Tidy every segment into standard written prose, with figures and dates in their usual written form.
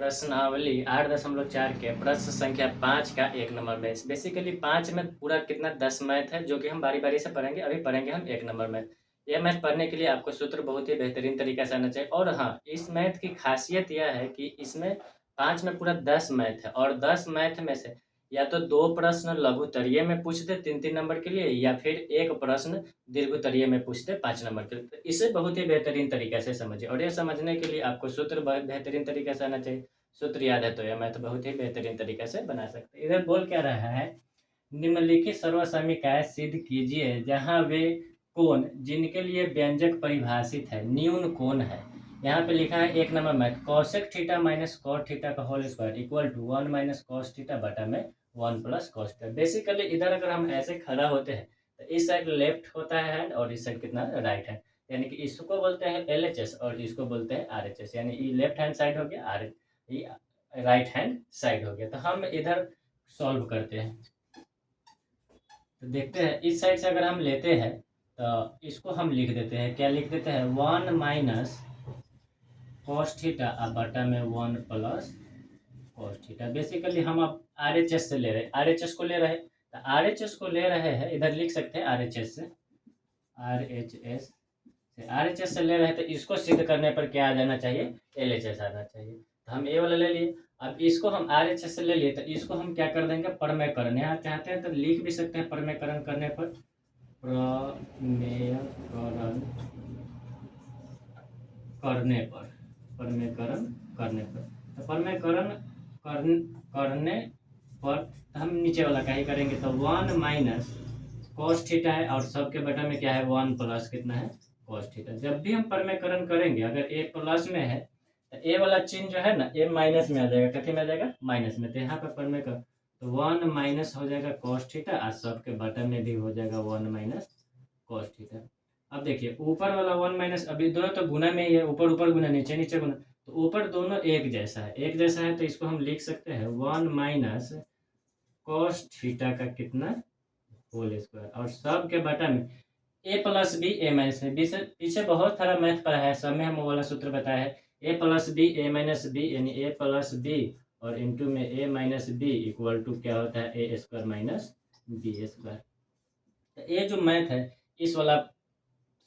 प्रश्नावली 8.4 के प्रश्न संख्या 5 का 1 नंबर मैथ। बेसिकली 5 में पूरा कितना 10 मैथ है, जो कि हम बारी बारी से पढ़ेंगे। अभी पढ़ेंगे हम 1 नंबर मैथ। यह मैथ पढ़ने के लिए आपको सूत्र बहुत ही बेहतरीन तरीके से आना चाहिए। और हाँ, इस मैथ की खासियत यह है कि इसमें 5 में पूरा 10 मैथ है, और 10 मैथ में से या तो 2 प्रश्न लघुत्तरीय में पूछ दे 3-3 नंबर के लिए, या फिर एक प्रश्न दीर्घोत्तरीय में पूछ दे 5 नंबर के लिए। तो इसे बहुत ही बेहतरीन तरीके से समझिए, और यह समझने के लिए आपको सूत्र बहुत बेहतरीन तरीके से आना चाहिए। सूत्र याद है तो यह मैथ बहुत ही बेहतरीन तरीके से बना सकते हैं। इधर बोल क्या रहा है, निम्नलिखित सर्वसमीकाएं सिद्ध कीजिए जहां वे कोण जिनके लिए व्यंजक परिभाषित है न्यून कोण है। यहाँ पे लिखा है 1 number math, cosec theta minus cot theta का whole square equal to 1 minus cos theta बटा में 1 प्लस कॉस थीटा। बेसिकली इधर अगर हम ऐसे खड़ा होते हैं तो इस साइड लेफ्ट होता है हैंड, और इस साइड कितना राइट हैंड, यानी कि इसको बोलते हैं LHS और इसको बोलते हैं RHS। यानी ये लेफ्ट हैंड साइड हो गया, ये राइट हैंड साइड हो गया। तो हम इधर सॉल्व करते हैं, तो देखते हैं इस साइड से अगर हम लेते हैं तो इसको हम लिख देते हैं, क्या लिख देते हैं, 1 माइनस कॉस थीटा अब बटा में 1 प्लस कॉस थीटा। बेसिकली हम अब RHS से ले रहे हैं, RHS को ले रहे हैं, तो RHS को ले रहे हैं, इधर लिख सकते हैं RHS से, RHS से ले रहे हैं, तो इसको सिद्ध करने पर क्या आ जाना चाहिए, LHS आना चाहिए। तो हम ये वाला ले लिए। अब इसको हम RHS से ले लिए, तो इसको हम क्या कर देंगे, परमेयकरण। यहाँ चाहते हैं तो लिख भी सकते हैं परमेयकरण करने पर, परमेयकरण करने पर, परमेयकरण करने पर, तो परमेयकरण करने पर हम नीचे वाला क्या ही करेंगे, तो 1 माइनस कॉस थीटा है, और सबके बटा में क्या है 1 प्लस कितना है कॉस थीटा। जब भी हम परमेयकरण करेंगे अगर ए प्लस में है तो ए वाला चिन्ह जो है ना ए माइनस में आ जाएगा, कथी में आ जाएगा, माइनस में। तो यहाँ पर परमेयकरण तो 1 माइनस हो जाएगा कॉस थीटा, और सबके बटा में भी हो जाएगा 1 माइनस कॉस थीटा। अब देखिए ऊपर वाला 1 माइनस, अभी दोनों तो गुना में ही है, ऊपर ऊपर गुना नीचे नीचे गुना, तो ऊपर दोनों एक जैसा है, एक जैसा है, तो इसको हम लिख सकते हैं 1 माइनस कॉस थीटा का कितना होल स्क्वायर, और सब के बटा में ए प्लस बी ए माइनस बी। पीछे बहुत सारा मैथ पढ़ा है, सब में हम वो वाला सूत्र बताया है, ए प्लस बी ए माइनस बी, यानी ए प्लस बी और इंटू में ए माइनस बी इक्वल टू क्या होता है, ए स्क्वायर माइनस बी स्क्वायर। तो ये जो मैथ है इस वाला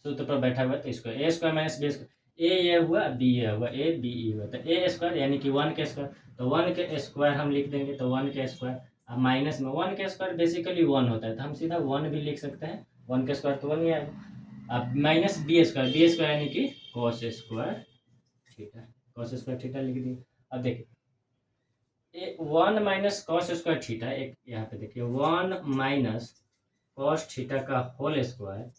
सूत्र पर बैठा हुआ है, तो इसको ए स्क्वायर माइनस बी स्क्वायर, ए ये हुआ बी ये हुआ, ए बी ई हुआ, तो ए स्क्वायर यानी कि 1 के स्क्वायर, तो 1 के स्क्वायर हम लिख देंगे, तो 1 के स्क्वायर, अब माइनस में 1 के स्क्वायर बेसिकली 1 होता है, तो हम सीधा 1 भी लिख सकते हैं, 1 के स्क्वायर तो 1 ही आएगा। अब माइनस बी स्क्वायर यानी कि cos square theta, cos square theta लिख दिए। अब देखिए 1 माइनस कॉस स्क्वायर थीटा, एक यहाँ पे देखिए 1 माइनस कॉस थीटा का whole square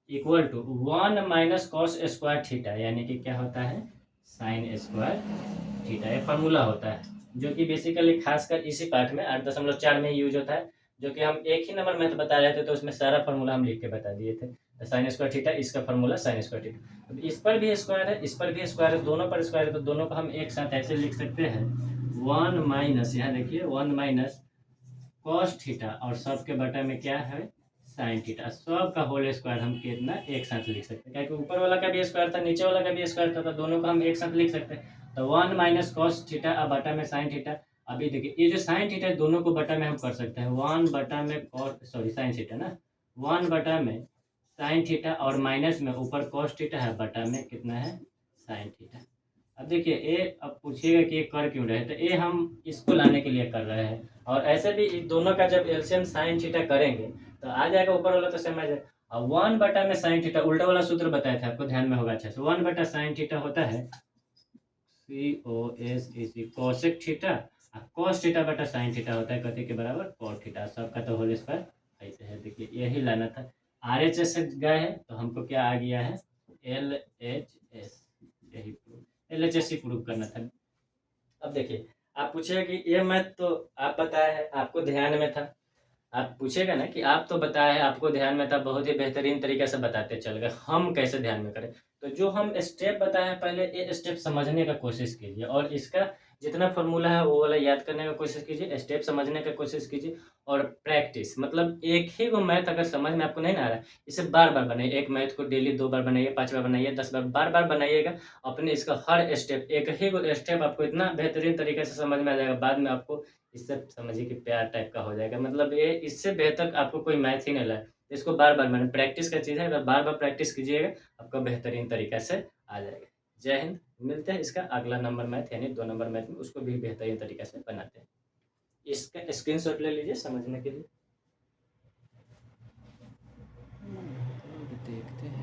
equal to 1 minus cos square theta, यानी कि क्या होता है, साइन स्क्वायर थीटा। ये फार्मूला होता है जो कि बेसिकली खासकर इसी पार्ट में 8.4 में यूज होता है, जो कि हम एक ही नंबर मैथ बता रहे थे, तो उसमें सारा फार्मूला हम लिख के बता दिए थे। तो साइन स्क्वायर थीटा, इसका फार्मूला साइन स्क्वायर थीटा। अब इस पर भी स्क्वायर है, इस पर भी स्क्वायर है, दोनों पर स्क्वायर है, तो दोनों को हम एक साथ ऐसे लिख सकते हैं 1 माइनस, यहाँ देखिए 1 माइनस कॉस थीटा, और सब के बटा में क्या है साइन थीटा, सब का होल स्क्वायर हम कितना एक साथ लिख सकते हैं, क्योंकि ऊपर वाला का भी स्क्वायर था, नीचे वाला का भी स्क्वायर था, तो दोनों को हम एक साथ लिख सकते हैं। तो 1 माइनस कॉस थीटा अब बटा में साइन थीटा। अभी देखिए ये जो साइन थीटा है दोनों को बटा में हम कर सकते हैं, 1 बटा में कॉस, सॉरी साइन थीटा ना, 1 बटा में साइन थीटा, और माइनस में ऊपर कॉस थीटा है, बटा में कितना है साइन थीटा। अब देखिए ए, अब पूछिएगा कि ये कर क्यों रहे, तो ये हम इसको लाने के लिए कर रहे हैं, और ऐसे भी इन दोनों का जब एलसीएम साइन थीटा करेंगे तो आ जाएगा ऊपर वाला तो सेम आ जाएगा। अब 1 बटा में साइन थीटा, उल्टा वाला सूत्र बताया था आपको, ध्यान में होगा अच्छे से, 1 बटा साइन थीटा होता है COS इसी कोसेक थीटा, cos थीटा बटा साइन थीटा होता है कति के बराबर cot थीटा, सबका तो होल स्क्वायर ऐसे है। देखिए यही लाना था, RHS से गए हैं तो हमको क्या आ गया है LHS, यही LHS ही प्रूव करना था। अब देखिए आप पूछेगा कि ये मैथ तो आप बताया है, आपको ध्यान में था, आप पूछेगा ना कि आप तो बताया है, आपको ध्यान में था, बहुत ही बेहतरीन तरीके से बताते चल गए, हम कैसे ध्यान में करें। तो जो हम स्टेप बताए हैं पहले ये स्टेप समझने का कोशिश कीजिए, और इसका जितना फॉर्मूला है वो वाला याद करने का कोशिश कीजिए, स्टेप समझने का कोशिश कीजिए और प्रैक्टिस, मतलब एक ही वो मैथ अगर समझ में आपको नहीं ना आ रहा है, इसे बार-बार बनाइए। एक मैथ को डेली 2 बार बनाइए, 5 बार बनाइए, 10 बार, बार-बार बनाइएगा। अपने इसका हर स्टेप, एक ही वो स्टेप आपको इतना बेहतरीन तरीके से समझ में आ जाएगा, बाद में आपको इससे समझिए कि प्यार टाइप का हो जाएगा। मतलब ये इससे बेहतर आपको कोई मैथ ही नहीं लगा। इसको बार-बार मैंने प्रैक्टिस का चीज़ है, अगर बार-बार प्रैक्टिस कीजिएगा, आपका बेहतरीन तरीक़े से आ जाएगा। जय हिंद। मिलते हैं इसका अगला नंबर मैथ यानी 2 नंबर मैथ में, उसको भी बेहतरीन तरीक़े से बनाते हैं। इसका स्क्रीनशॉट ले लीजिए समझने के लिए।